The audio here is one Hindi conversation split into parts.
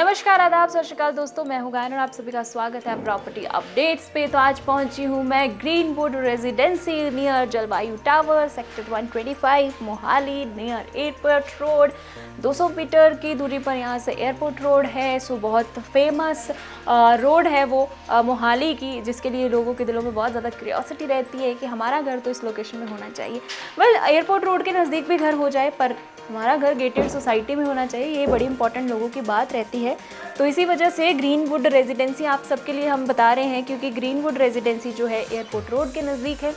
नमस्कार, आदाब, सत श्री अकाल दोस्तों, मैं हूं गायन और आप सभी का स्वागत है प्रॉपर्टी अपडेट्स पे। तो आज पहुंची हूं मैं Greenwood residency near Jalvayu tower, sector 125, Mohali, near airport road. 200 metre की दूरी पर यहां से एयरपोर्ट रोड है। सो बहुत फेमस रोड है वो मोहाली की, जिसके लिए लोगों के दिलों में बहुत ज़्यादा क्यूरियोसिटी रहती है कि हमारा घर तो इस लोकेशन में होना चाहिए। एयरपोर्ट रोड के नज़दीक भी घर हो जाए, पर हमारा घर गेटेड सोसाइटी में होना चाहिए, ये बड़ी इंपॉर्टेंट लोगों की बात रहती है। तो इसी वजह से ग्रीनवुड रेजिडेंसी आप सबके लिए हम बता रहे हैं, क्योंकि ग्रीनवुड रेजिडेंसी जो है एयरपोर्ट रोड के नज़दीक है,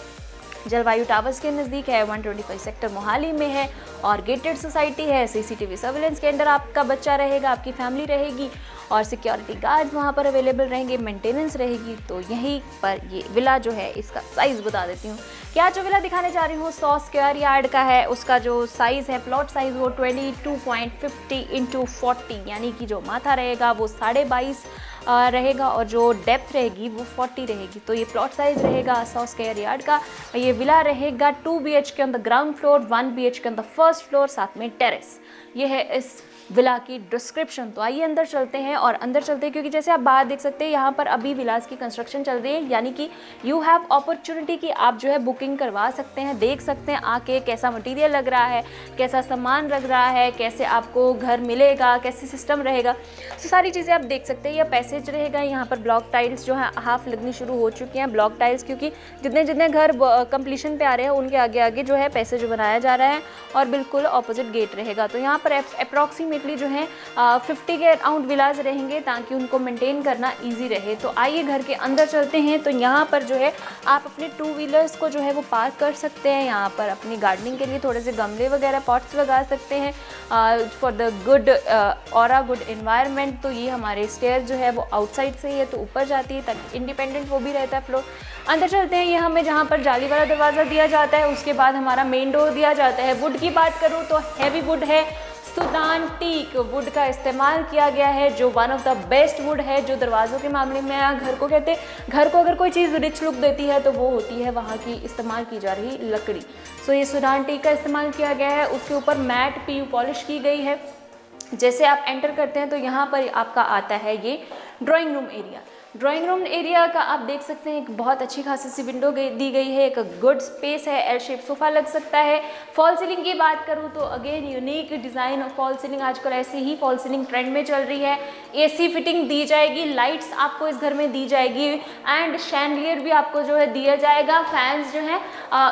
जलवायु टावर्स के नज़दीक है, 125 सेक्टर मोहाली में है और गेटेड सोसाइटी है। सीसीटीवी सर्विलेंस के अंडर आपका बच्चा रहेगा, आपकी फैमिली रहेगी और सिक्योरिटी गार्ड्स वहाँ पर अवेलेबल रहेंगे, मेंटेनेंस रहेगी। तो यहीं पर ये विला जो है, इसका साइज़ बता देती हूँ। क्या जो विला दिखाने जा रही हूँ 100 स्क्वायर यार्ड का है। उसका जो साइज़ है, प्लॉट साइज़, वो 22.50 × 40, यानी कि जो माथा रहेगा वो 22.5 रहेगा और जो डेप्थ रहेगी वो 40 रहेगी। तो ये प्लॉट साइज़ रहेगा 100 स्क्वायर यार्ड का। ये विला रहेगा 2 BHK on the ground floor, 1 BHK on the first floor, साथ में टेरेस। ये है इस विला की डिस्क्रिप्शन। तो आइए अंदर चलते हैं और अंदर चलते हैं, क्योंकि जैसे आप बाहर देख सकते हैं यहाँ पर अभी विलास की कंस्ट्रक्शन चल रही है, यानी कि यू हैव अपॉर्चुनिटी कि आप जो है बुकिंग करवा सकते हैं, देख सकते हैं आके कैसा मटेरियल लग रहा है, कैसा सामान लग रहा है, कैसे आपको घर मिलेगा, कैसे सिस्टम रहेगा। तो सारी चीज़ें आप देख सकते हैं। यह पैसेज रहेगा, यहाँ पर ब्लॉक टाइल्स जो है हाफ लगनी शुरू हो चुकी हैं। ब्लॉक टाइल्स क्योंकि जितने जितने घर कंप्लीशन पे आ रहे हैं उनके आगे आगे जो है पैसेज बनाया जा रहा है और बिल्कुल ऑपोजिट गेट रहेगा। तो यहाँ पर अप्रॉक्सीमेटली जो है 50 के अराउंड विलास रहेंगे, ताकि उनको मेंटेन करना इजी रहे। तो आइए घर के अंदर चलते हैं। तो यहाँ पर जो है आप अपने 2 व्हीलर्स को जो है वो पार्क कर सकते हैं। यहाँ पर अपनी गार्डनिंग के लिए थोड़े से गमले वगैरह पॉट्स लगा सकते हैं for the good aura, good environment. तो ये हमारे स्टेयर जो है वो आउटसाइड से ही है, तो ऊपर जाती है, ताकि इंडिपेंडेंट वो भी रहता है फ्लोर। अंदर चलते हैं। ये हमें जहाँ पर जाली वाला दरवाज़ा दिया जाता है, उसके बाद हमारा मेन डोर दिया जाता है। वुड की बात करूँ तो हैवी वुड है, सुदान टीक वुड का इस्तेमाल किया गया है, जो one of the best would है जो दरवाज़ों के मामले में घर को कहते हैं। घर को अगर कोई चीज़ रिच लुक देती है तो वो होती है वहाँ की इस्तेमाल की जा रही लकड़ी। सो ये सुदान टीक का इस्तेमाल किया गया है। उसके ऊपर मैट PU पॉलिश की गई है। जैसे आप एंटर करते हैं तो यहाँ पर आपका आता है ये drawing room area. Drawing room area का आप देख सकते हैं, एक बहुत अच्छी खासी सी विंडो दी गई है, एक गुड स्पेस है, एल शेप सोफा लग सकता है। फॉल सीलिंग की बात करूँ तो again unique design of fall ceiling, आजकल ऐसे ही फॉल सीलिंग ट्रेंड में चल रही है। AC फिटिंग दी जाएगी, लाइट्स आपको इस घर में दी जाएगी एंड शैंडलियर भी आपको जो है दिया जाएगा। फैंस जो है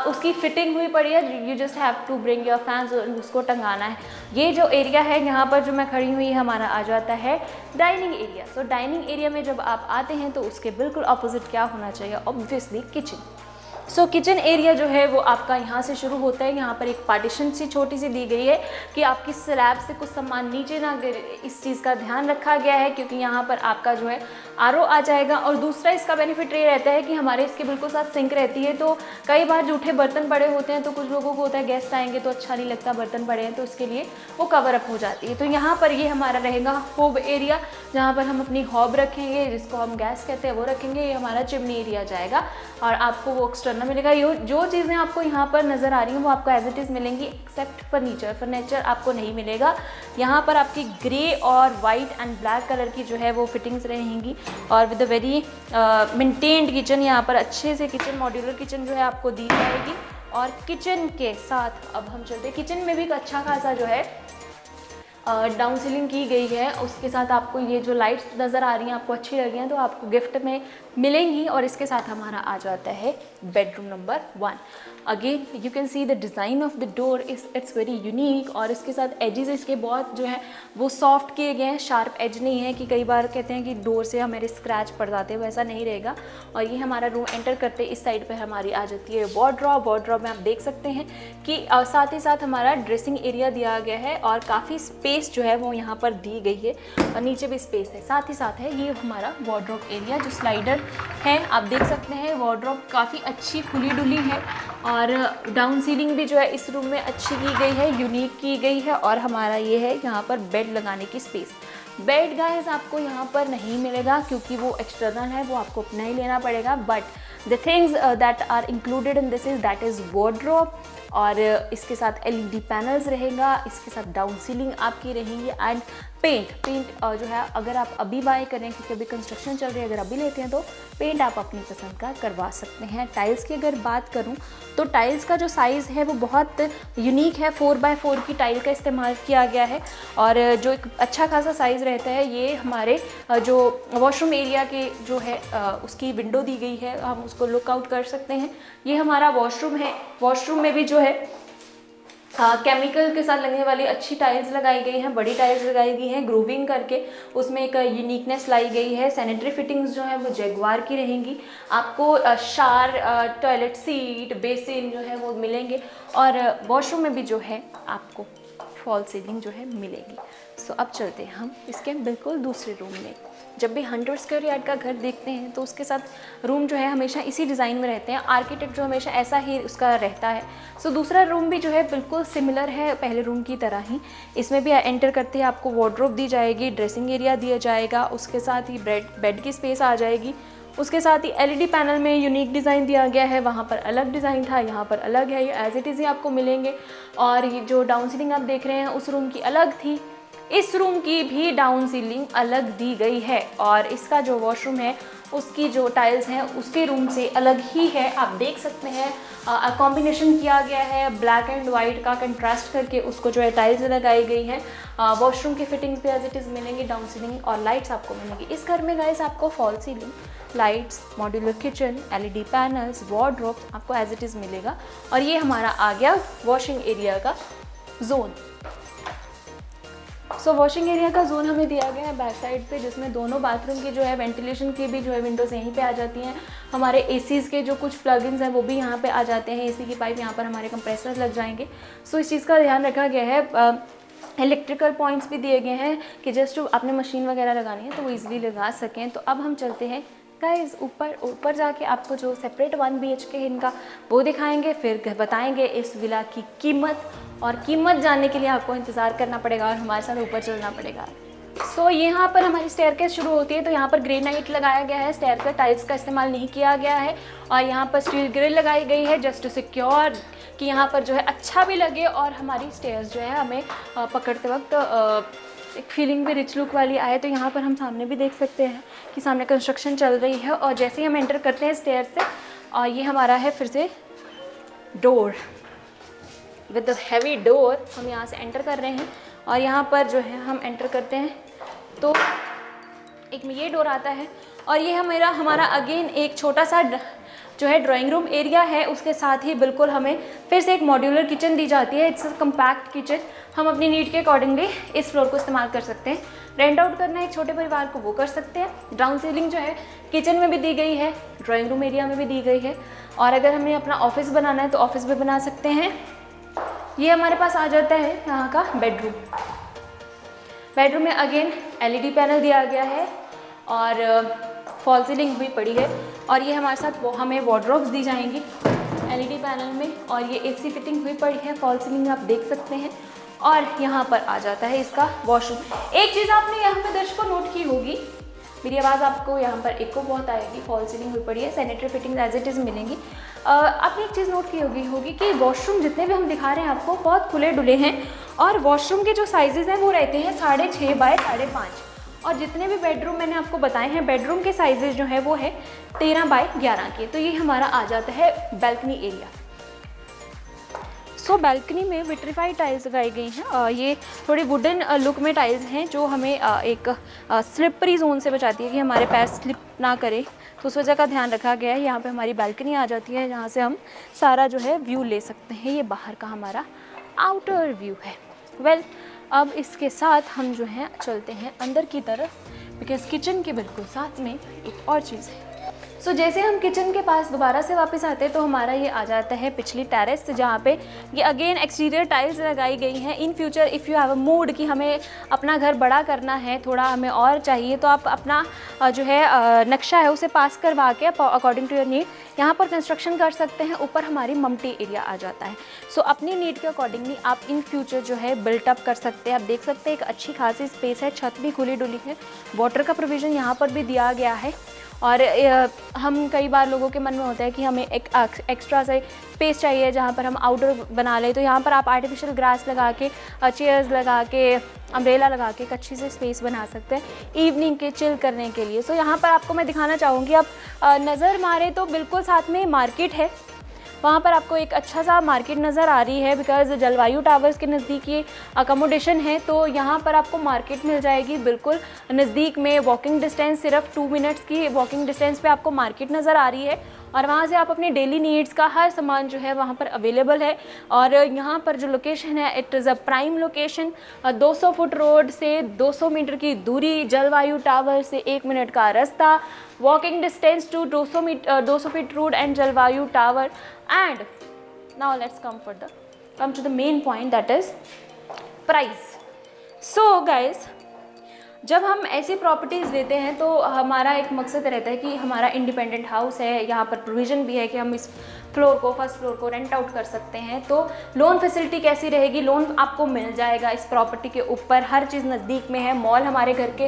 उसकी फिटिंग हुई पड़ी है, you just have to bring your fans, उसको टंगाना है। ये जो एरिया है यहाँ पर जो मैं खड़ी हुई, हमारा आ जाता है डाइनिंग एरिया। सो डाइनिंग एरिया में जब आप आते हैं तो उसके बिल्कुल ऑपोजिट क्या होना चाहिए, ऑब्वियसली किचन। सो किचन एरिया जो है वो आपका यहाँ से शुरू होता है। यहाँ पर एक पार्टीशन सी छोटी सी दी गई है कि आपकी स्लैब से कुछ सामान नीचे ना गिरे, इस चीज़ का ध्यान रखा गया है, क्योंकि यहाँ पर आपका जो है RO आ जाएगा। और दूसरा इसका बेनिफिट ये रहता है कि हमारे इसके बिल्कुल साथ सिंक रहती है। तो कई बार जूठे बर्तन पड़े होते हैं, तो कुछ लोगों को होता है गेस्ट आएंगे तो अच्छा नहीं लगता बर्तन पड़े हैं, तो उसके लिए वो कवर अप हो जाती है। तो यहाँ पर ये हमारा रहेगा होब एरिया, जहाँ पर हम अपनी हॉब रखेंगे, जिसको हम गैस कहते हैं, वो रखेंगे। ये हमारा चिमनी एरिया जाएगा और आपको वो एक्सटर्नल मिलेगा। जो चीज़ें आपको यहाँ पर नज़र आ रही हैं वो आपको एज इट इज़ मिलेंगी, एक्सेप्ट फर्नीचर आपको नहीं मिलेगा। यहाँ पर आपकी ग्रे और वाइट एंड ब्लैक कलर की जो है वो फिटिंग्स रहेंगी और with a very maintained kitchen. यहाँ पर अच्छे से किचन, मॉड्यूलर किचन जो है आपको दी जाएगी। और किचन के साथ अब हम चलते हैं, किचन में भी एक अच्छा खासा जो है डाउन सीलिंग की गई है। उसके साथ आपको ये जो लाइट्स नज़र आ रही हैं आपको अच्छी लगी हैं तो आपको गिफ्ट में मिलेंगी। और इसके साथ हमारा आ जाता है bedroom number 1। Again you can see the design of the door it's very unique. और इसके साथ एजेस इसके बहुत जो है वो सॉफ्ट किए गए हैं, शार्प एज नहीं है कि कई बार कहते हैं कि डोर से हमारे स्क्रैच पड़ जाते हैं, वैसा नहीं रहेगा। और ये हमारा रूम एंटर करते इस साइड पर हमारी आ जाती है वार्डरोब में आप देख सकते हैं कि साथ ही साथ हमारा ड्रेसिंग एरिया दिया गया है और काफ़ी स्पेस जो है वो यहाँ पर दी गई है और नीचे भी स्पेस है। साथ ही साथ है ये हमारा वार्डरोब एरिया जो स्लाइडर है, आप देख सकते हैं। वार्डरोब काफ़ी अच्छी खुली डुली है और डाउन सीलिंग भी जो है इस रूम में अच्छी की गई है, यूनिक की गई है। और हमारा ये है यहाँ पर बेड लगाने की स्पेस। बेड गाइस आपको यहाँ पर नहीं मिलेगा क्योंकि वो एक्सटर्नल है, वो आपको अपना ही लेना पड़ेगा। But the things that are included in this is wardrobe और इसके साथ LED पैनल्स रहेगा, इसके साथ डाउन सीलिंग आपकी रहेंगी एंड पेंट जो है अगर आप अभी बाय करें क्योंकि अभी कंस्ट्रक्शन चल रही है, अगर अभी लेते हैं तो पेंट आप अपनी पसंद का करवा सकते हैं। टाइल्स की अगर बात करूं तो टाइल्स का जो साइज़ है वो बहुत यूनिक है, 4x4 की टाइल का इस्तेमाल किया गया है और जो एक अच्छा खासा साइज़ रहता है। ये हमारे जो वॉशरूम एरिया के जो है उसकी विंडो दी गई है, हम उसको लुक आउट कर सकते हैं। ये हमारा वॉशरूम है, वॉशरूम में भी जो है केमिकल के साथ लगने वाली अच्छी टाइल्स लगाई गई हैं, बड़ी टाइल्स लगाई गई हैं, ग्रूविंग करके उसमें एक यूनिकनेस लाई गई है। सैनिटरी फिटिंग्स जो है वो जैगुआर की रहेंगी। आपको शार, टॉयलेट सीट, बेसिन जो है वो मिलेंगे और वॉशरूम में भी जो है आपको फॉल सीलिंग जो है मिलेगी। सो अब चलते हैं हम इसके बिल्कुल दूसरे रूम में। जब भी 100 स्क्वायर यार्ड का घर देखते हैं तो उसके साथ रूम जो है हमेशा इसी डिज़ाइन में रहते हैं, आर्किटेक्ट जो हमेशा ऐसा ही उसका रहता है। सो दूसरा रूम भी जो है बिल्कुल सिमिलर है पहले रूम की तरह ही। इसमें भी एंटर करते ही आपको वार्डरोब दी जाएगी, ड्रेसिंग एरिया दिया जाएगा, उसके साथ ही बेड की स्पेस आ जाएगी। उसके साथ ही एलईडी पैनल में यूनिक डिज़ाइन दिया गया है, वहाँ पर अलग डिज़ाइन था, यहाँ पर अलग है, ये एज इट इज़ ही आपको मिलेंगे। और ये जो डाउन सीलिंग आप देख रहे हैं उस रूम की अलग थी, इस रूम की भी डाउन सीलिंग अलग दी गई है और इसका जो वॉशरूम है उसकी जो टाइल्स हैं उसके रूम से अलग ही है। आप देख सकते हैं कॉम्बिनेशन किया गया है ब्लैक एंड वाइट का, कंट्रास्ट करके उसको जो है टाइल्स लगाई गई है। वॉशरूम की फिटिंग्स भी एज इट इज़ मिलेंगी, डाउन सीलिंग और लाइट्स आपको मिलेंगी। इस घर में गाइस आपको fall ceiling, lights, modular kitchen, LED panels, wardrobe आपको एज इट इज़ मिलेगा। और ये हमारा आ गया वॉशिंग एरिया का जोन। सो वॉशिंग एरिया का जोन हमें दिया गया है बैक साइड पे, जिसमें दोनों बाथरूम की जो है वेंटिलेशन की भी जो है विंडोज़ यहीं पे आ जाती हैं। हमारे एसीज़ के जो कुछ प्लगइन्स हैं वो भी यहाँ पे आ जाते हैं, एसी की पाइप यहाँ पर हमारे कंप्रेसर लग जाएंगे। सो इस चीज़ का ध्यान रखा गया है। इलेक्ट्रिकल पॉइंट्स भी दिए गए हैं कि जस्ट आपने मशीन वगैरह लगानी है तो वो ईजिली लगा सकें। तो अब हम चलते हैं गाइस ऊपर जाके आपको जो सेपरेट 1 BHK है इनका वो दिखाएंगे, फिर बताएंगे इस विला की कीमत। और कीमत जानने के लिए आपको इंतज़ार करना पड़ेगा और हमारे साथ ऊपर चलना पड़ेगा। सो यहाँ पर हमारी स्टेयरकेस शुरू होती है, तो यहाँ पर ग्रेनाइट लगाया गया है, स्टेयरकेस टाइल्स का इस्तेमाल नहीं किया गया है। और यहाँ पर स्टील ग्रिल लगाई गई है जस्ट टू सिक्योर कि यहाँ पर जो है अच्छा भी लगे और हमारी स्टेयर्स जो है हमें पकड़ते वक्त एक फीलिंग भी रिच लुक वाली आए। तो यहाँ पर हम सामने भी देख सकते हैं कि सामने कंस्ट्रक्शन चल रही है और जैसे ही हम एंटर करते हैं स्टेयर से, और ये हमारा है फिर से door with the heavy door. हम यहाँ से एंटर कर रहे हैं और यहाँ पर जो है हम एंटर करते हैं तो एक में ये डोर आता है और ये हमारा अगेन एक छोटा सा जो है ड्राइंग रूम एरिया है। उसके साथ ही बिल्कुल हमें फिर से एक मॉड्यूलर किचन दी जाती है। इट्स अ कम्पैक्ट किचन, हम अपनी नीड के अकॉर्डिंगली इस फ्लोर को इस्तेमाल कर सकते हैं। रेंट आउट करना है एक छोटे परिवार को वो कर सकते हैं। डाउन सीलिंग जो है किचन में भी दी गई है, ड्राइंग रूम एरिया में भी दी गई है और अगर हमें अपना ऑफिस बनाना है तो ऑफिस भी बना सकते हैं। ये हमारे पास आ जाता है यहाँ का बेडरूम। बेडरूम में अगेन एलईडी पैनल दिया गया है और फॉल सीलिंग भी पड़ी है और ये हमारे साथ हमें वार्डरोब्स दी जाएंगी एलईडी पैनल में और ये एसी फिटिंग हुई पड़ी है, फॉल सीलिंग आप देख सकते हैं। और यहाँ पर आ जाता है इसका वॉशरूम। एक चीज़ आपने यहाँ पे दर्शकों नोट की होगी, मेरी आवाज़ आपको यहाँ पर इको बहुत आएगी, फॉल सीलिंग हुई पड़ी है, sanitary fitting as it is मिलेंगी। आपने एक चीज़ नोट की होगी कि वॉशरूम जितने भी हम दिखा रहे हैं आपको बहुत खुले डुले हैं और वॉशरूम के जो साइजेज़ हैं वो रहते हैं 6.5 बाय 5.5 और जितने भी बेडरूम मैंने आपको बताए हैं बेडरूम के साइजेज जो है वो है 13 बाय 11 के। तो ये हमारा आ जाता है बैल्कनी एरिया। सो बैल्कनी में विट्रीफाइड टाइल्स लगाई गई हैं। ये थोड़ी वुडन लुक में टाइल्स हैं जो हमें एक स्लिपरी जोन से बचाती है कि हमारे पैर स्लिप ना करे, तो उस वजह का ध्यान रखा गया है। यहाँ पे हमारी बैल्कनी आ जाती है जहाँ से हम सारा जो है व्यू ले सकते हैं। ये बाहर का हमारा आउटर व्यू है। वेल अब इसके साथ हम जो है चलते हैं अंदर की तरफ, बिकॉज किचन के बिल्कुल साथ में एक और चीज़ है। सो जैसे हम किचन के पास दोबारा से वापस आते हैं तो हमारा ये आ जाता है पिछली टेरेस, जहाँ पे ये अगेन एक्सटीरियर टाइल्स लगाई गई हैं। In future if you have a mood कि हमें अपना घर बड़ा करना है, थोड़ा हमें और चाहिए, तो आप अपना जो है नक्शा है उसे पास करवा के अकॉर्डिंग टू योर नीड यहाँ पर कंस्ट्रक्शन कर सकते हैं। ऊपर हमारी मम्टी एरिया आ जाता है। सो अपनी नीड के अकॉर्डिंगली आप इन फ्यूचर जो है बिल्टअप कर सकते हैं। आप देख सकते हैं एक अच्छी खासी स्पेस है, छत भी खुली डुली है, वाटर का प्रोविज़न यहाँ पर भी दिया गया है और हम कई बार लोगों के मन में होता है कि हमें एक एक्स्ट्रा से स्पेस चाहिए जहाँ पर हम आउटडोर बना लें, तो यहाँ पर आप आर्टिफिशियल ग्रास लगा के, चेयर्स लगा के, अम्ब्रेला लगा के एक अच्छी से स्पेस बना सकते हैं इवनिंग के चिल करने के लिए। सो यहाँ पर आपको मैं दिखाना चाहूँगी, आप नज़र मारे तो बिल्कुल साथ में मार्केट है, वहाँ पर आपको एक अच्छा सा मार्केट नज़र आ रही है, बिकॉज़ जलवायु टावर्स के नज़दीक ये अकोमोडेशन है, तो यहाँ पर आपको मार्केट मिल जाएगी बिल्कुल नज़दीक में। वॉकिंग डिस्टेंस सिर्फ 2 मिनट्स की वॉकिंग डिस्टेंस पे आपको मार्केट नज़र आ रही है, और वहाँ से आप अपनी डेली नीड्स का हर सामान जो है वहाँ पर अवेलेबल है। और यहाँ पर जो लोकेशन है, it is a prime location. 200 foot road से 200 मीटर की दूरी, जलवायु टावर से 1 मिनट का रास्ता, walking distance to 200 feet road and Jalvayu tower. And now let's come to the main point, that is price. So guys, जब हम ऐसी प्रॉपर्टीज़ लेते हैं तो हमारा एक मकसद रहता है कि हमारा इंडिपेंडेंट हाउस है, यहाँ पर प्रोविज़न भी है कि हम इस फ्लोर को, फर्स्ट फ्लोर को रेंट आउट कर सकते हैं। तो लोन फैसिलिटी कैसी रहेगी? लोन आपको मिल जाएगा इस प्रॉपर्टी के ऊपर, हर चीज़ नज़दीक में है। मॉल हमारे घर के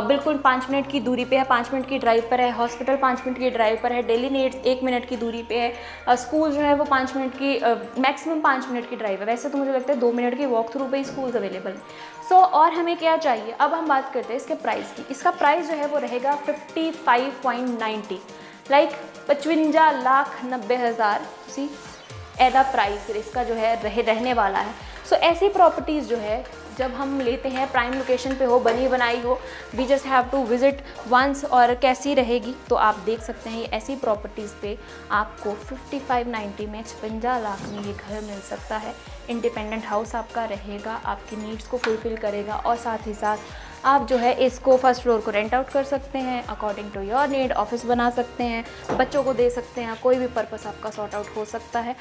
बिल्कुल 5 मिनट की दूरी पे है, 5 मिनट की ड्राइव पर है। हॉस्पिटल 5 मिनट की ड्राइव पर है। डेली नीड्स 1 मिनट की दूरी पे है। स्कूल जो है वो 5 मिनट की, मैक्सिमम 5 मिनट की ड्राइव है। वैसे तो मुझे लगता है 2 मिनट की वॉक थ्रू पे स्कूल्स अवेलेबल है। और हमें क्या चाहिए? अब हम बात करते हैं इसके प्राइस की। इसका प्राइस जो है वो रहेगा 55.90, लाइक 55,90,000 सी एदा प्राइस इसका जो है रहने वाला है। सो ऐसी प्रॉपर्टीज़ जो है जब हम लेते हैं, प्राइम लोकेशन पे हो, बनी बनाई हो, we just have to visit once, और कैसी रहेगी तो आप देख सकते हैं। ये ऐसी प्रॉपर्टीज़ पे आपको 5590 में 56 लाख में ये घर मिल सकता है। इंडिपेंडेंट हाउस आपका रहेगा, आपकी नीड्स को फुलफ़िल करेगा, और साथ ही साथ आप जो है इसको फर्स्ट फ्लोर को रेंट आउट कर सकते हैं according to your need, office बना सकते हैं, बच्चों को दे सकते हैं, कोई भी पर्पस आपका सॉर्ट आउट हो सकता है।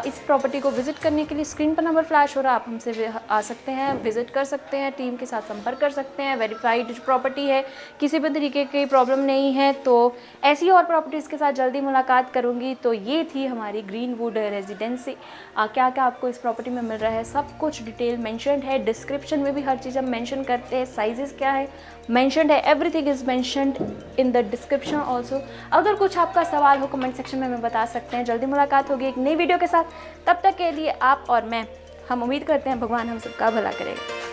इस प्रॉपर्टी को विजिट करने के लिए स्क्रीन पर नंबर फ्लैश हो रहा है, आप हमसे आ सकते हैं, विजिट कर सकते हैं, टीम के साथ संपर्क कर सकते हैं। वेरीफाइड प्रॉपर्टी है, किसी भी तरीके की प्रॉब्लम नहीं है। तो ऐसी और प्रॉपर्टीज़ के साथ जल्दी मुलाकात करूँगी। तो ये थी हमारी ग्रीनवुड रेजिडेंसी। क्या क्या आपको इस प्रॉपर्टी में मिल रहा है, सब कुछ डिटेल मेंशन्ड है। डिस्क्रिप्शन में भी हर चीज़ हम मेंशन करते हैं, साइजेस क्या है मेंशन्ड है, everything is mentioned in the description also. अगर कुछ आपका सवाल हो कमेंट सेक्शन में हमें बता सकते हैं। जल्दी मुलाकात होगी एक नई वीडियो के साथ। तब तक के लिए आप और मैं, हम उम्मीद करते हैं भगवान हम सबका भला करेगा।